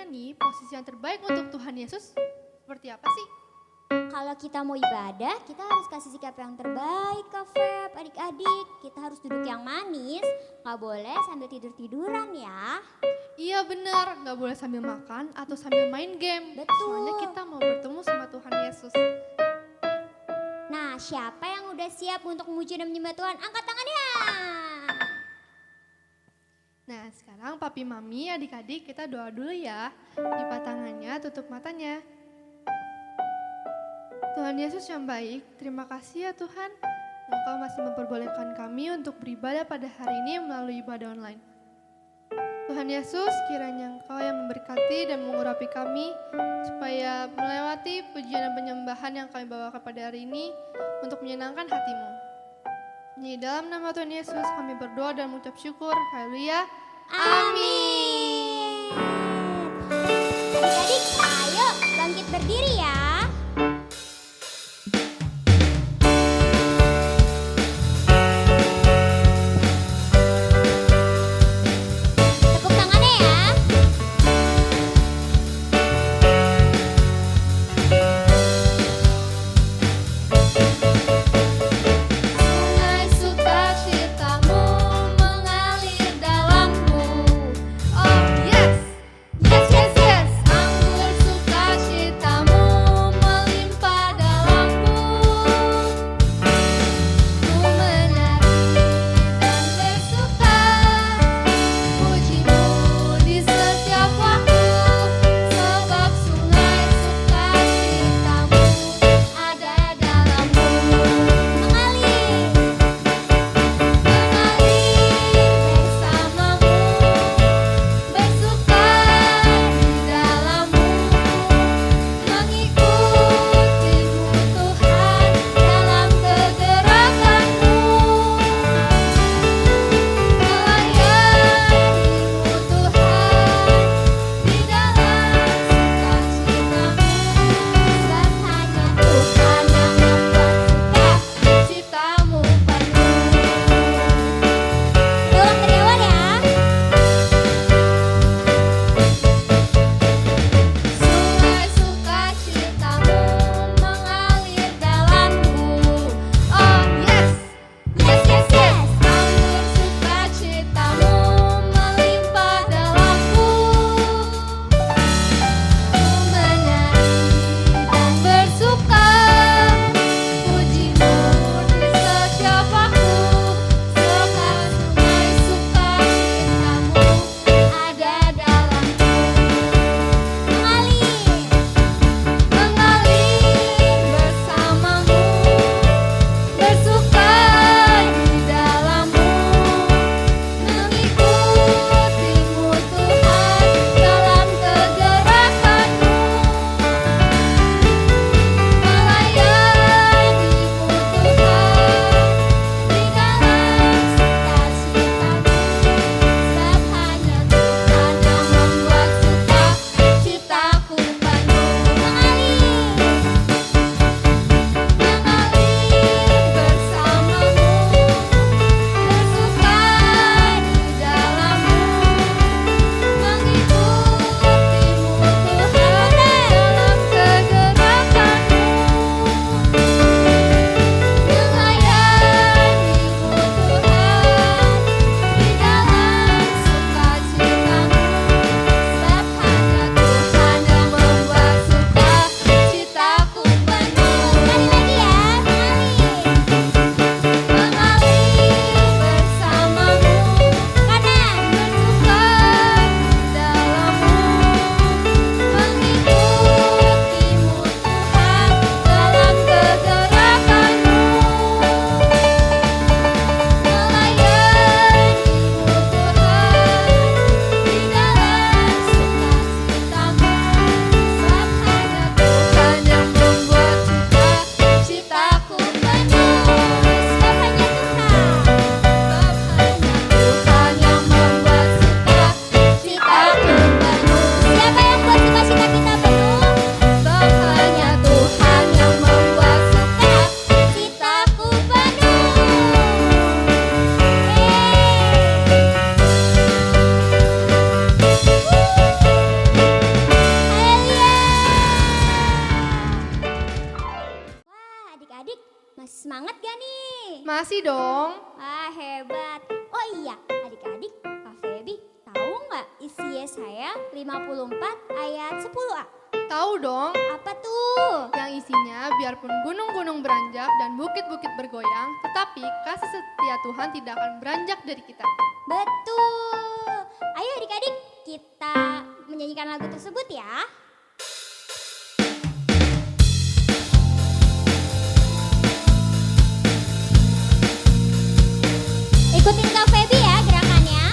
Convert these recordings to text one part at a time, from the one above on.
nih, posisi yang terbaik untuk Tuhan Yesus seperti apa sih? Kalau kita mau ibadah, kita harus kasih sikap yang terbaik, Kak Feb, adik-adik. Kita harus duduk yang manis, gak boleh sambil tidur-tiduran ya. Iya benar, nggak boleh sambil makan atau sambil main game. Betul. Soalnya kita mau bertemu sama Tuhan Yesus. Nah, siapa yang udah siap untuk memuji dan menyembah Tuhan? Angkat tangannya. Nah sekarang papi mami adik-adik kita doa dulu ya. Lipat tangannya, tutup matanya. Tuhan Yesus yang baik, terima kasih ya Tuhan. Engkau masih memperbolehkan kami untuk beribadah pada hari ini melalui ibadah online. Tuhan Yesus, kiranya Engkau yang memberkati dan mengurapi kami supaya melewati pujian dan penyembahan yang kami bawakan pada hari ini untuk menyenangkan hati-Mu. Di dalam nama Tuhan Yesus kami berdoa dan mengucap syukur. Haleluya. Amin. Adik-adik, ayo bangkit berdiri ya. Tepuk tangannya ya. Sungai sukacitamu mengalir dalamku. Oh yes, yes yes yes. Anggur Masih semangat gak nih? Masih dong. Wah, hebat. Oh iya, adik-adik, Kak Feby tahu nggak isi Yesaya 54 ayat 10a? Tahu dong. Apa tuh? Yang isinya, biarpun gunung-gunung beranjak dan bukit-bukit bergoyang, tetapi kasih setia Tuhan tidak akan beranjak dari kita. Betul. Ayo adik-adik, kita menyanyikan lagu tersebut ya. Ikutin Kak Feby ya gerakannya.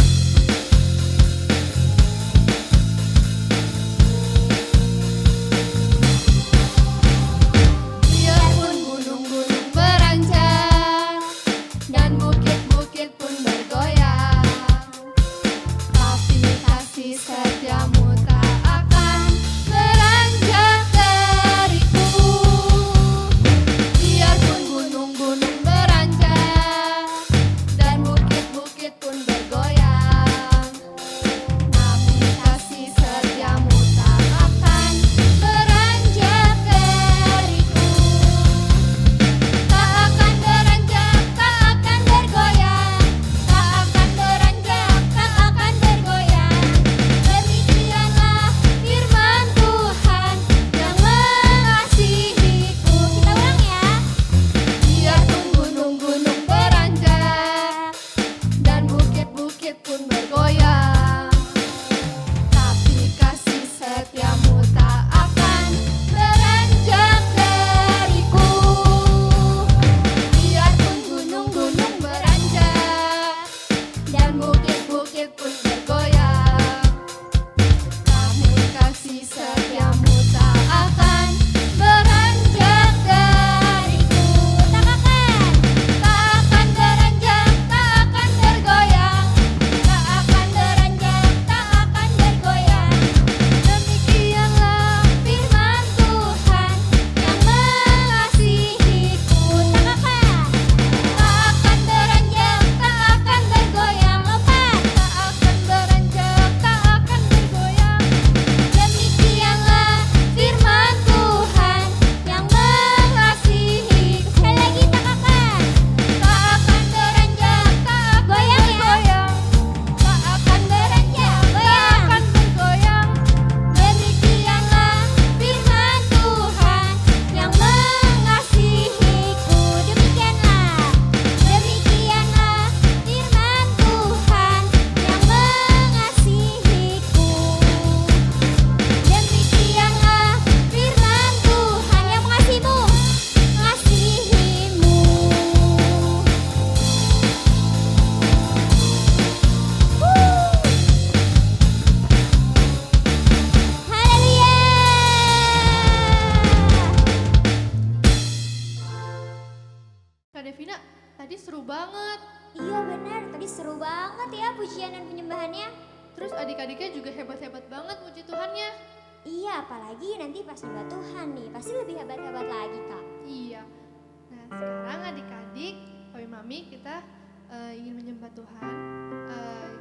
Biarpun gunung-gunung beranjak dan bukit-bukit pun bergoyang, tapi kasih setiamu tak akan beranjak dariku. Biarpun gunung-gunung beranjak dan bukit-bukit pun bergoyang, tapi kasih setiamu tak akan beranjak dariku. Tak akan beranjak, tak akan bergoyang, tak akan beranjak, tak akan bergoyang. Demikianlah firman Tuhan yang mengasihiku. Kita ulang ya. Biarpun gunung-gunung beranjak dan bukit-bukit pun bergoyang, tapi kasih setiamu tak akan beranjak dariku. Biarpun gunung-gunung beranjak dan bukit-bukit pun bergoyang, namun kasih setiamu tak akan beranjak dariku. Tak akan beranjak, tak akan bergoyang, tak akan beranjak, tak akan bergoyang. Demikianlah firman Tuhan yang mengasihiku. Tak akan beranjak, tak akan bergoyang. Lompat. Tak akan beranjak, tak akan bergoyang. Demikianlah firman Tuhan yang mengasihiku. Sekali lagi tak akan. Tak akan beranjak, tak akan Goyang ya. bergoyang. Tak akan beranjak, tak akan bergoyang. Demikianlah firman Tuhan yang mengasihiku. Demikianlah firman Tuhan yang mengasihiku. Demikianlah firman Tuhan yang mengasihimu. Haleluya. Kak Devina, tadi seru banget. Iya benar, tadi seru banget ya pujian dan penyembahannya. Terus adik-adiknya juga hebat-hebat banget muji Tuhannya. Iya, apalagi nanti pas nyembah Tuhan nih, pasti lebih hebat-hebat lagi Kak. Iya. Nah sekarang adik-adik, Papi Mami kita ingin menyembah Tuhan.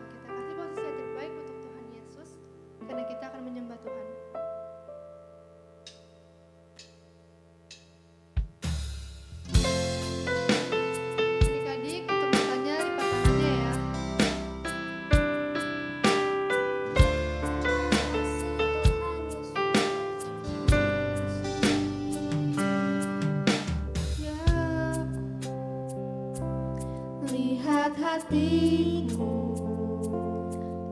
Kita kasih posisi yang terbaik untuk Tuhan Yesus, karena kita akan menyembah Tuhan. Adik-adik untuk bertanya lipat tangannya ya. Lihat hatiku,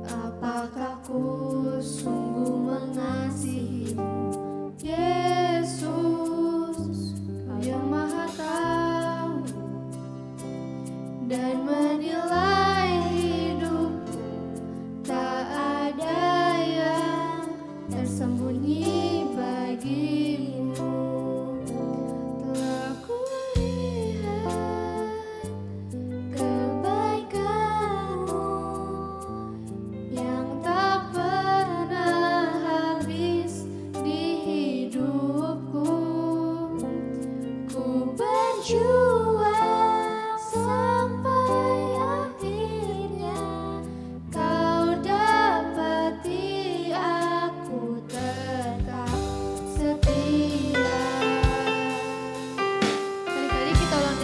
apakah ku sungguh mengasihimu, Yesus, Kau yang Maha Tahu dan menilai hidupku. Tak ada yang tersembunyi bagimu. Telah kulihat kebaikanmu yang tak pernah habis di hidupku. Ku berjuang sampai akhirnya, Kau dapati aku tetap setia. Kali-kali kita ulang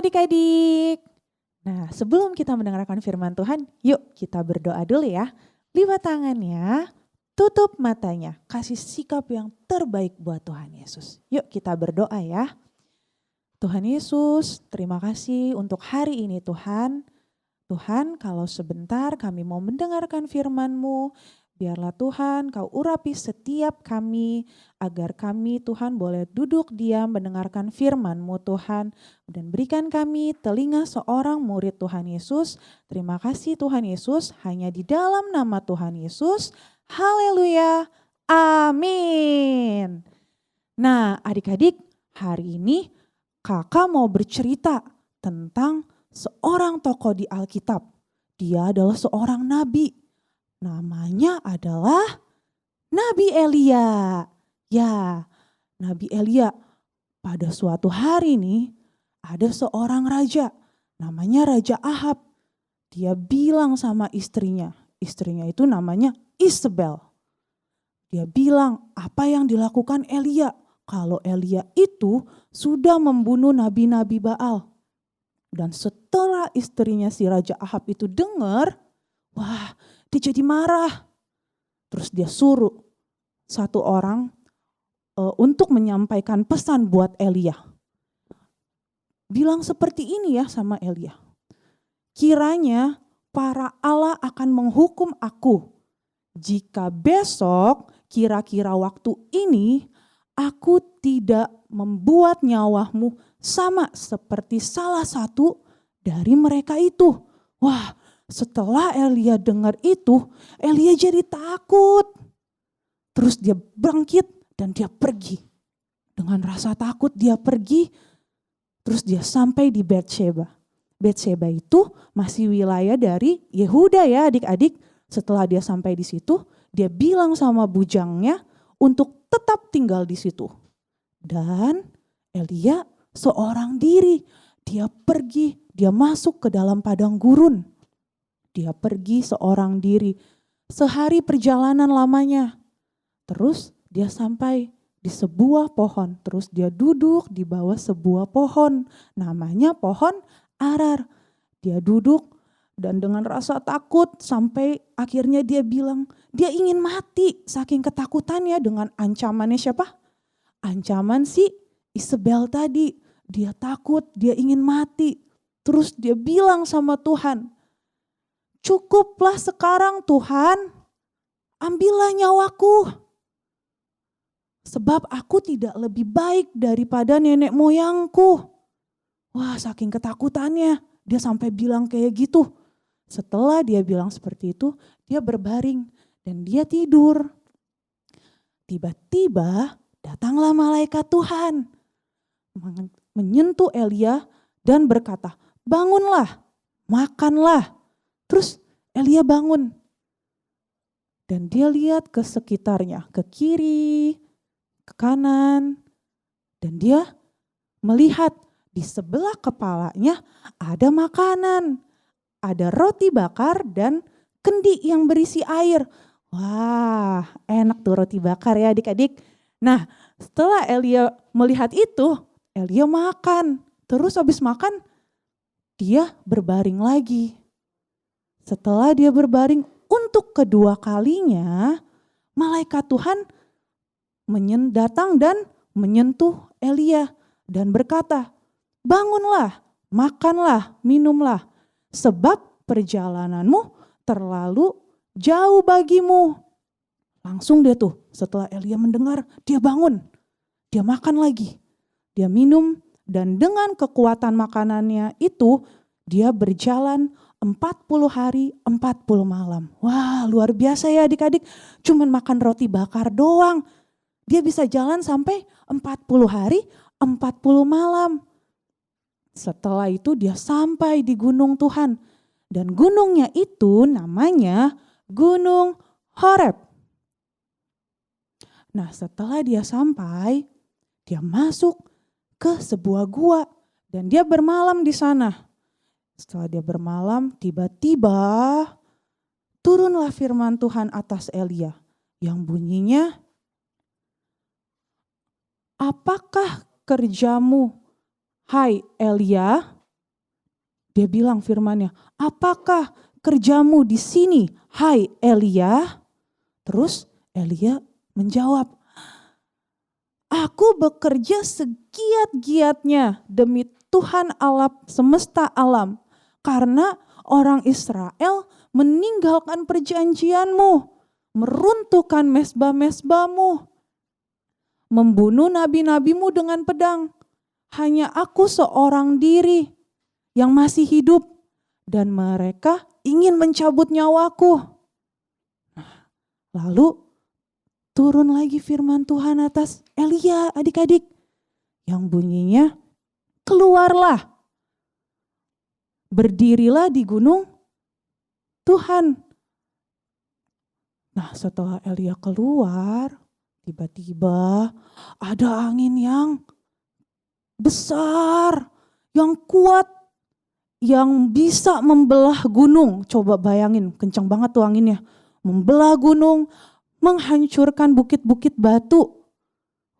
adik-adik. Nah, sebelum kita mendengarkan firman Tuhan, yuk kita berdoa dulu ya. Lipat tangannya, tutup matanya, kasih sikap yang terbaik buat Tuhan Yesus. Yuk kita berdoa ya. Tuhan Yesus, terima kasih untuk hari ini Tuhan. Tuhan, kalau sebentar kami mau mendengarkan firman-Mu, biarlah Tuhan Kau urapi setiap kami, agar kami Tuhan boleh duduk diam mendengarkan firman-Mu Tuhan, dan berikan kami telinga seorang murid Tuhan Yesus. Terima kasih Tuhan Yesus, hanya di dalam nama Tuhan Yesus. Haleluya, amin. Nah adik-adik, hari ini kakak mau bercerita tentang seorang tokoh di Alkitab. Dia adalah seorang nabi. Namanya adalah Nabi Elia. Ya, Nabi Elia. Pada suatu hari nih ada seorang raja. Namanya Raja Ahab. Dia bilang sama istrinya. Istrinya itu namanya Isabel. Dia bilang apa yang dilakukan Elia. Kalau Elia itu sudah membunuh nabi-nabi Baal. Dan setelah istrinya si Raja Ahab itu dengar, wah, dia jadi marah. Terus dia suruh satu orang untuk menyampaikan pesan buat Elia. Bilang seperti ini ya sama Elia. Kiranya para Allah akan menghukum aku jika besok kira-kira waktu ini aku tidak membuat nyawamu sama seperti salah satu dari mereka itu. Wah, setelah Elia dengar itu, Elia jadi takut. Terus dia bangkit dan dia pergi. Dengan rasa takut dia pergi, terus dia sampai di Betsheba. Betsheba itu masih wilayah dari Yehuda ya adik-adik. Setelah dia sampai di situ, dia bilang sama bujangnya untuk tetap tinggal di situ. Dan Elia seorang diri, dia pergi, dia masuk ke dalam padang gurun. Dia pergi seorang diri, sehari perjalanan lamanya. Terus dia sampai di sebuah pohon, terus dia duduk di bawah sebuah pohon, namanya pohon arar. Dia duduk dan dengan rasa takut sampai akhirnya dia bilang, dia ingin mati saking ketakutannya dengan ancamannya siapa? Ancaman si Isabel tadi. Dia takut, dia ingin mati. Terus dia bilang sama Tuhan, cukuplah sekarang Tuhan, ambillah nyawaku. Sebab aku tidak lebih baik daripada nenek moyangku. Wah, saking ketakutannya dia sampai bilang kayak gitu. Setelah dia bilang seperti itu, dia berbaring dan dia tidur. Tiba-tiba datanglah malaikat Tuhan menyentuh Elia dan berkata, bangunlah, makanlah. Terus Elia bangun. Dan dia lihat ke sekitarnya, ke kiri, ke kanan. Dan dia melihat di sebelah kepalanya ada makanan. Ada roti bakar dan kendi yang berisi air. Wah, enak tuh roti bakar ya adik-adik. Nah, setelah Elia melihat itu, Elia makan. Terus habis makan, dia berbaring lagi. Setelah dia berbaring untuk kedua kalinya, malaikat Tuhan datang dan menyentuh Elia dan berkata, bangunlah, makanlah, minumlah, sebab perjalananmu terlalu jauh bagimu. Langsung dia tuh, setelah Elia mendengar, dia bangun, dia makan lagi, dia minum, dan dengan kekuatan makanannya itu, dia berjalan 40 hari, 40 malam. Wah, luar biasa ya adik-adik, cuman makan roti bakar doang. Dia bisa jalan sampai 40 hari, 40 malam. Setelah itu dia sampai di gunung Tuhan. Dan gunungnya itu namanya Gunung Horeb. Nah, setelah dia sampai, dia masuk ke sebuah gua dan dia bermalam di sana. Setelah dia bermalam, tiba-tiba turunlah firman Tuhan atas Elia yang bunyinya, apakah kerjamu, hai Elia? Dia bilang firman-Nya, apakah kerjamu di sini, hai Elia? Terus Elia menjawab, aku bekerja segiat-giatnya demi Tuhan Allah semesta alam. Karena orang Israel meninggalkan perjanjianmu, meruntuhkan mezbah-mezbahmu, membunuh nabi-nabimu dengan pedang. Hanya aku seorang diri yang masih hidup dan mereka ingin mencabut nyawaku. Lalu turun lagi firman Tuhan atas Elia, adik-adik, yang bunyinya, keluarlah, berdirilah di gunung Tuhan. Nah, setelah Elia keluar, tiba-tiba ada angin yang besar, yang kuat, yang bisa membelah gunung. Coba bayangin, kencang banget tuh anginnya. Membelah gunung, menghancurkan bukit-bukit batu.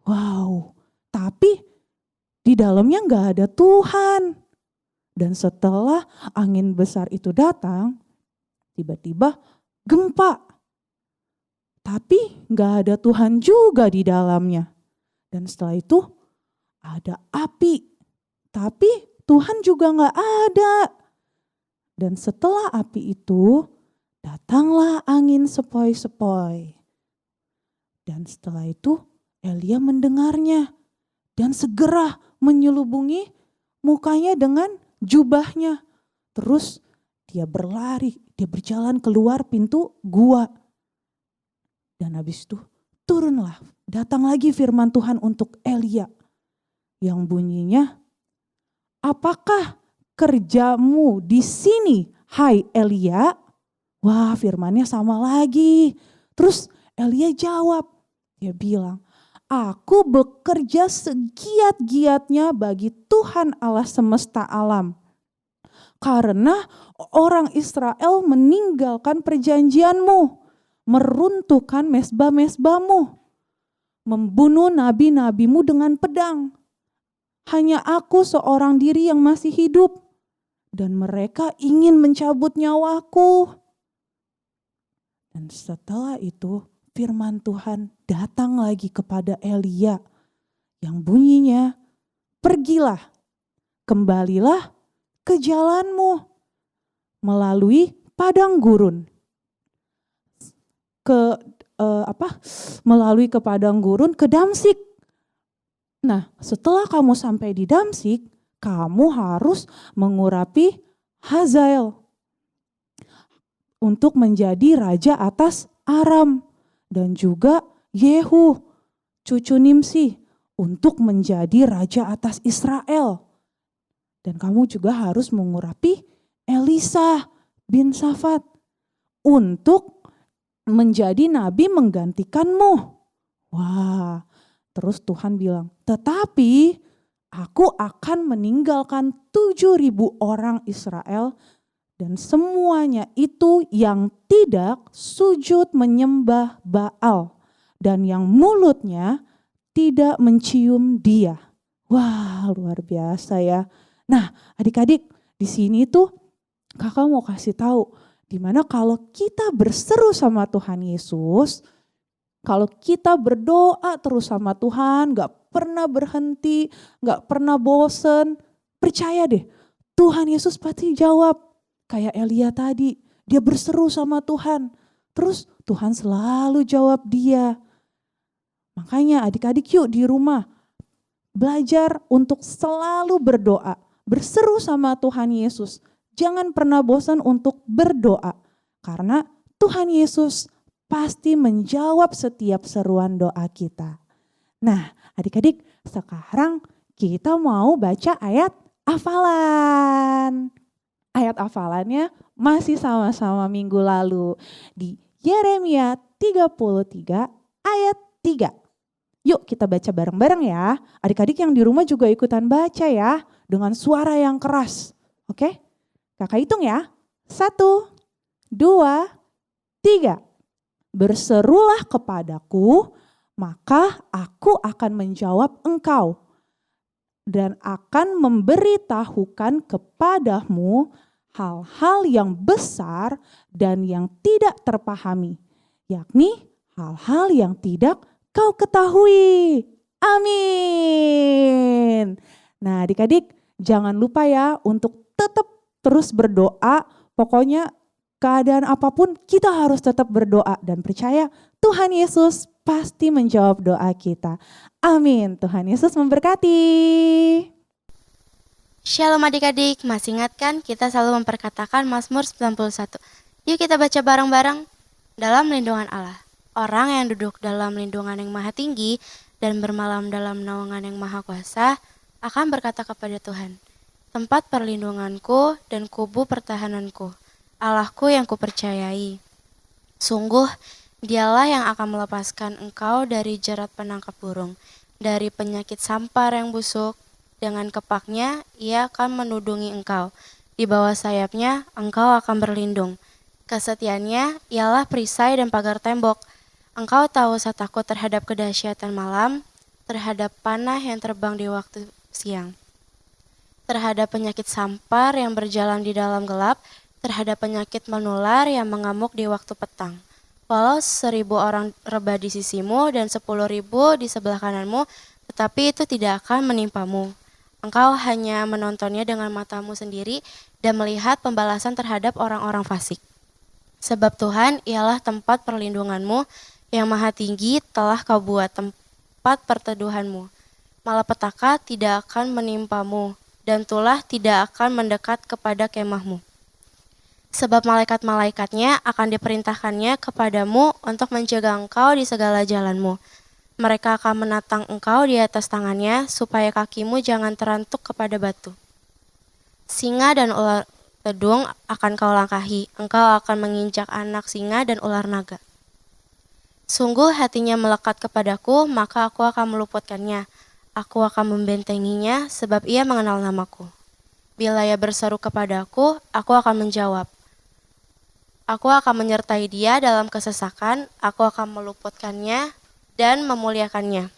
Wow, tapi di dalamnya gak ada Tuhan. Dan setelah angin besar itu datang, tiba-tiba gempa. Tapi gak ada Tuhan juga di dalamnya. Dan setelah itu ada api. Tapi Tuhan juga gak ada. Dan setelah api itu, datanglah angin sepoi-sepoi. Dan setelah itu Elia mendengarnya. Dan segera menyelubungi mukanya dengan jubahnya. Terus dia berlari, dia berjalan keluar pintu gua. Dan habis itu turunlah, datang lagi firman Tuhan untuk Elia. Yang bunyinya, apakah kerjamu di sini, hai Elia? Wah, firmannya sama lagi. Terus Elia jawab, dia bilang, aku bekerja segiat-giatnya bagi Tuhan Allah semesta alam. Karena orang Israel meninggalkan perjanjianmu, meruntuhkan mezbah-mezbahmu, membunuh nabi-nabimu dengan pedang. Hanya aku seorang diri yang masih hidup, dan mereka ingin mencabut nyawaku. Dan setelah itu firman Tuhan datang lagi kepada Elia yang bunyinya, pergilah, kembalilah ke jalanmu melalui padang gurun. Melalui ke padang gurun ke Damsik. Nah, setelah kamu sampai di Damsik, kamu harus mengurapi Hazael untuk menjadi raja atas Aram, dan juga Yehu, cucu Nimsi, untuk menjadi raja atas Israel. Dan kamu juga harus mengurapi Elisa bin Safat untuk menjadi nabi menggantikanmu. Wah, terus Tuhan bilang, tetapi aku akan meninggalkan 7.000 orang Israel dan semuanya itu yang tidak sujud menyembah Baal dan yang mulutnya tidak mencium dia. Wah, luar biasa ya. Nah, adik-adik, di sini tuh kakak mau kasih tahu, dimana kalau kita berseru sama Tuhan Yesus, kalau kita berdoa terus sama Tuhan, gak pernah berhenti, gak pernah bosen, percaya deh, Tuhan Yesus pasti jawab. Kayak Elia tadi, dia berseru sama Tuhan, terus Tuhan selalu jawab dia. Makanya adik-adik yuk di rumah, belajar untuk selalu berdoa, berseru sama Tuhan Yesus. Jangan pernah bosan untuk berdoa, karena Tuhan Yesus pasti menjawab setiap seruan doa kita. Nah, adik-adik, sekarang kita mau baca ayat hafalan. Ayat hafalannya masih sama-sama minggu lalu di Yeremia 33 ayat 3. Yuk kita baca bareng-bareng ya. Adik-adik yang di rumah juga ikutan baca ya, dengan suara yang keras. Oke? Kakak hitung ya. 1, 2, 3. Berserulah kepadaku, maka aku akan menjawab engkau. dan akan memberitahukan kepadamu hal-hal yang besar dan yang tidak terpahami, yakni hal-hal yang tidak kau ketahui. Amin. Nah, adik-adik jangan lupa ya untuk tetap terus berdoa. Pokoknya keadaan apapun kita harus tetap berdoa dan percaya Tuhan Yesus pasti menjawab doa kita. Amin. Tuhan Yesus memberkati. Shalom adik-adik, masih ingat kan kita selalu memperkatakan Mazmur 91. Yuk kita baca bareng-bareng. Dalam lindungan Allah, orang yang duduk dalam lindungan yang maha tinggi dan bermalam dalam naungan yang maha kuasa akan berkata kepada Tuhan, tempat perlindunganku dan kubu pertahananku, Allahku yang kupercayai. Sungguh, dialah yang akan melepaskan engkau dari jerat penangkap burung, dari penyakit sampar yang busuk. Dengan kepaknya, ia akan menudungi engkau. Di bawah sayapnya, engkau akan berlindung. Kesetiaannya ialah perisai dan pagar tembok. Engkau tahu usah takut terhadap kedahsyatan malam, terhadap panah yang terbang di waktu siang, terhadap penyakit sampar yang berjalan di dalam gelap, terhadap penyakit menular yang mengamuk di waktu petang. Walau 1.000 orang rebah di sisimu dan 10.000 di sebelah kananmu, tetapi itu tidak akan menimpamu. Engkau hanya menontonnya dengan matamu sendiri dan melihat pembalasan terhadap orang-orang fasik. Sebab Tuhan ialah tempat perlindunganmu, yang maha tinggi telah kau buat tempat perteduhanmu. Malapetaka tidak akan menimpamu, dan tulah tidak akan mendekat kepada kemahmu. Sebab malaikat-malaikatnya akan diperintahkannya kepadamu untuk menjaga engkau di segala jalanmu. Mereka akan menatang engkau di atas tangannya, supaya kakimu jangan terantuk kepada batu. Singa dan ular tedung akan kau langkahi, engkau akan menginjak anak singa dan ular naga. Sungguh hatinya melekat kepadaku, maka aku akan meluputkannya. Aku akan membentenginya, sebab ia mengenal namaku. Bila ia berseru kepadaku, aku akan menjawab. Aku akan menyertai dia dalam kesesakan, aku akan meluputkannya dan memuliakannya.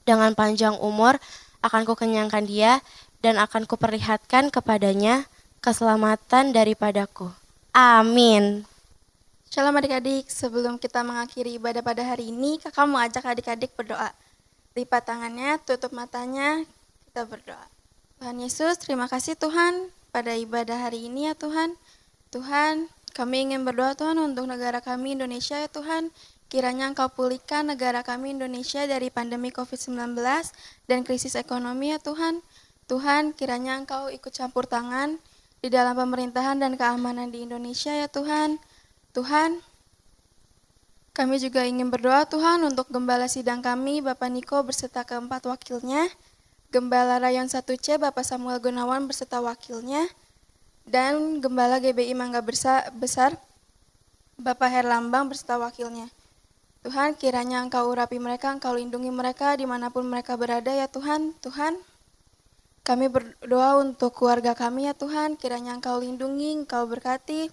Dengan panjang umur akan kukenyangkan dia dan akan kuperlihatkan kepadanya keselamatan daripadaku. Amin. Shalom adik-adik, sebelum kita mengakhiri ibadah pada hari ini, kakak mau ajak adik-adik berdoa. Lipat tangannya, tutup matanya, kita berdoa. Tuhan Yesus, terima kasih Tuhan pada ibadah hari ini ya Tuhan. Tuhan, kami ingin berdoa Tuhan untuk negara kami Indonesia ya Tuhan. Kiranya Engkau pulihkan negara kami Indonesia dari pandemi COVID-19 dan krisis ekonomi ya Tuhan. Tuhan, kiranya Engkau ikut campur tangan di dalam pemerintahan dan keamanan di Indonesia ya Tuhan. Tuhan, kami juga ingin berdoa Tuhan untuk Gembala Sidang kami, Bapak Niko berserta keempat wakilnya, Gembala Rayon 1C, Bapak Samuel Gunawan berserta wakilnya, dan Gembala GBI Mangga Besar, Bapak Herlambang berserta wakilnya. Tuhan, kiranya Engkau urapi mereka, Engkau lindungi mereka dimanapun mereka berada ya Tuhan. Tuhan, kami berdoa untuk keluarga kami ya Tuhan, kiranya Engkau lindungi, Engkau berkati,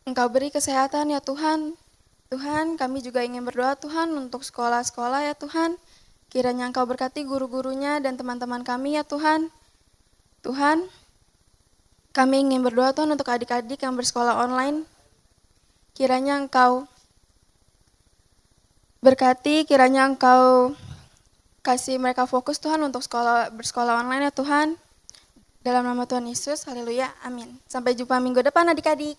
Engkau beri kesehatan ya Tuhan. Tuhan, kami juga ingin berdoa Tuhan untuk sekolah-sekolah ya Tuhan. Kiranya Engkau berkati guru-gurunya dan teman-teman kami ya Tuhan. Tuhan, kami ingin berdoa Tuhan untuk adik-adik yang bersekolah online. Kiranya Engkau berkati, kiranya Engkau kasih mereka fokus Tuhan untuk bersekolah online ya Tuhan. Dalam nama Tuhan Yesus, haleluya, amin. Sampai jumpa minggu depan adik-adik.